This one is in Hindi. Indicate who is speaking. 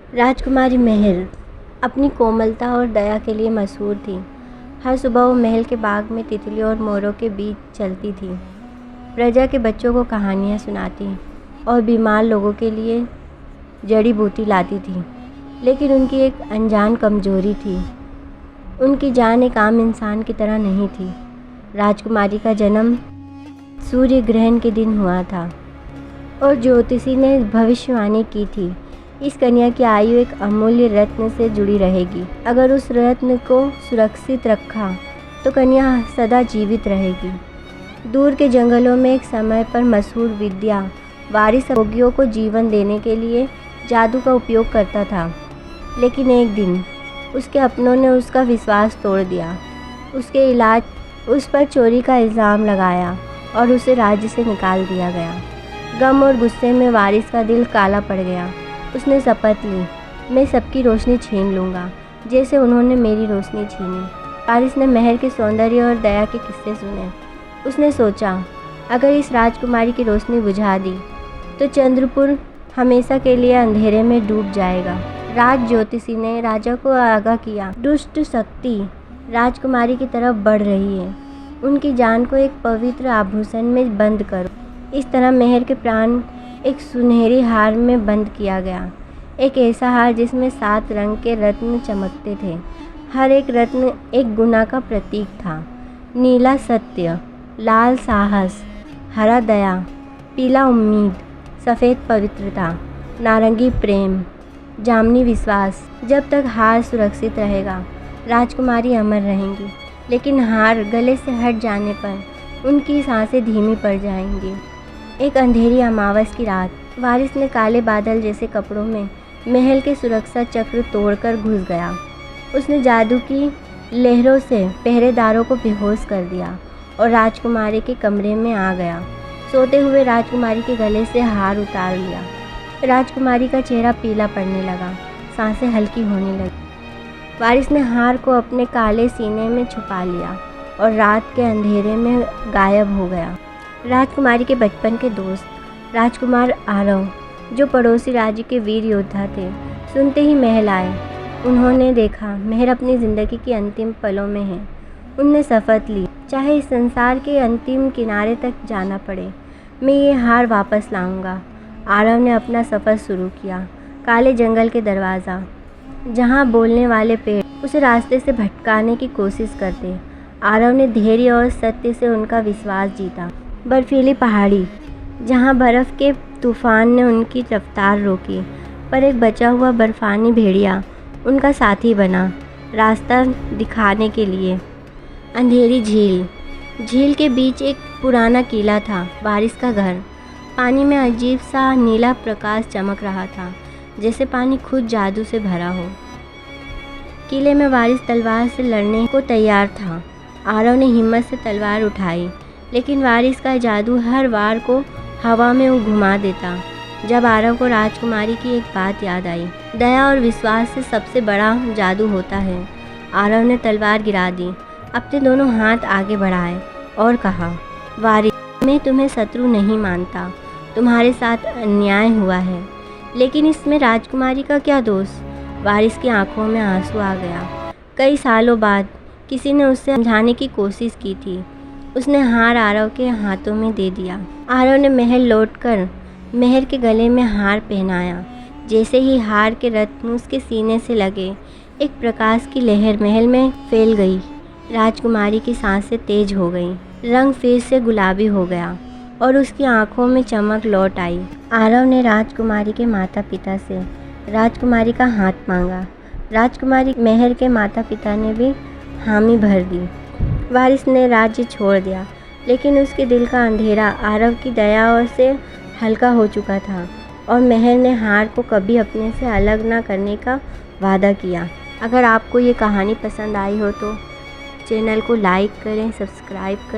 Speaker 1: राजकुमारी मेहर अपनी कोमलता और दया के लिए मशहूर थी। हर सुबह वो महल के बाग में तितलियों और मोरों के बीच चलती थी, प्रजा के बच्चों को कहानियाँ सुनाती और बीमार लोगों के लिए जड़ी बूटी लाती थी। लेकिन उनकी एक अनजान कमजोरी थी, उनकी जान एक आम इंसान की तरह नहीं थी। राजकुमारी का जन्म सूर्य ग्रहण के दिन हुआ था और ज्योतिषी ने भविष्यवाणी की थी, इस कन्या की आयु एक अमूल्य रत्न से जुड़ी रहेगी। अगर उस रत्न को सुरक्षित रखा तो कन्या सदा जीवित रहेगी। दूर के जंगलों में एक समय पर मशहूर विद्या वारिस रोगियों को जीवन देने के लिए जादू का उपयोग करता था। लेकिन एक दिन उसके अपनों ने उसका विश्वास तोड़ दिया, उसके इलाज उस पर चोरी का इल्ज़ाम लगाया और उसे राज्य से निकाल दिया गया। गम और गुस्से में वारिस का दिल काला पड़ गया। उसने शपथ ली, मैं सबकी रोशनी छीन लूँगा जैसे उन्होंने मेरी रोशनी छीनी। वारिस ने मेहर के सौंदर्य और दया के किस्से सुने। उसने सोचा, अगर इस राजकुमारी की रोशनी बुझा दी तो चंद्रपुर हमेशा के लिए अंधेरे में डूब जाएगा। राज ज्योतिषी ने राजा को आगाह किया, दुष्ट शक्ति राजकुमारी की तरफ बढ़ रही है, उनकी जान को एक पवित्र आभूषण में बंद करो। इस तरह मेहर के प्राण एक सुनहरी हार में बंद किया गया, एक ऐसा हार जिसमें 7 रंग के रत्न चमकते थे। हर एक रत्न एक गुना का प्रतीक था। नीला सत्य, लाल साहस, हरा दया, पीला उम्मीद, सफ़ेद पवित्रता, नारंगी प्रेम, जामुनी विश्वास। जब तक हार सुरक्षित रहेगा राजकुमारी अमर रहेंगी, लेकिन हार गले से हट जाने पर उनकी सांसें धीमी पड़ जाएंगी। एक अंधेरी अमावस की रात वारिस ने काले बादल जैसे कपड़ों में महल के सुरक्षा चक्र तोड़कर घुस गया। उसने जादू की लहरों से पहरेदारों को बेहोश कर दिया और राजकुमारी के कमरे में आ गया। सोते हुए राजकुमारी के गले से हार उतार लिया। राजकुमारी का चेहरा पीला पड़ने लगा, सांसें हल्की होने लगी। वारिस ने हार को अपने काले सीने में छुपा लिया और रात के अंधेरे में गायब हो गया। राजकुमारी के बचपन के दोस्त राजकुमार आरव, जो पड़ोसी राज्य के वीर योद्धा थे, सुनते ही महल आए। उन्होंने देखा मेहर अपनी ज़िंदगी के अंतिम पलों में है। उनने शपथ ली, चाहे इस संसार के अंतिम किनारे तक जाना पड़े, मैं ये हार वापस लाऊंगा। आरव ने अपना सफ़र शुरू किया। काले जंगल के दरवाज़ा, जहाँ बोलने वाले पेड़ उसे रास्ते से भटकाने की कोशिश करते, आरव ने धैर्य और सत्य से उनका विश्वास जीता। बर्फीली पहाड़ी, जहाँ बर्फ़ के तूफ़ान ने उनकी रफ्तार रोकी, पर एक बचा हुआ बर्फ़ानी भेड़िया उनका साथी बना, रास्ता दिखाने के लिए। अंधेरी झील, झील के बीच एक पुराना किला था, वारिस का घर। पानी में अजीब सा नीला प्रकाश चमक रहा था, जैसे पानी खुद जादू से भरा हो। किले में वारिस तलवार से लड़ने को तैयार था। आरव ने हिम्मत से तलवार उठाई, लेकिन वारिस का जादू हर वार को हवा में घुमा देता। जब आरव को राजकुमारी की एक बात याद आई, दया और विश्वास से सबसे बड़ा जादू होता है। आरव ने तलवार गिरा दी, अपने दोनों हाथ आगे बढ़ाए और कहा, वारिस, मैं तुम्हें शत्रु नहीं मानता, तुम्हारे साथ अन्याय हुआ है, लेकिन इसमें राजकुमारी का क्या दोष। वारिस की आंखों में आंसू आ गया। कई सालों बाद किसी ने उससे समझाने की कोशिश की थी। उसने हार आरव के हाथों में दे दिया। आरव ने महल लौटकर मेहर के गले में हार पहनाया। जैसे ही हार के रत्न उसके सीने से लगे, एक प्रकाश की लहर महल में फैल गई। राजकुमारी की सांसें तेज हो गईं, रंग फिर से गुलाबी हो गया और उसकी आंखों में चमक लौट आई। आरव ने राजकुमारी के माता पिता से राजकुमारी का हाथ मांगा। राजकुमारी मेहर के माता पिता ने भी हामी भर दी। वारिस ने राज्य छोड़ दिया, लेकिन उसके दिल का अंधेरा आरव की दया और से हल्का हो चुका था और मेहर ने हार को कभी अपने से अलग ना करने का वादा किया। अगर आपको ये कहानी पसंद आई हो तो चैनल को लाइक करें, सब्सक्राइब करें।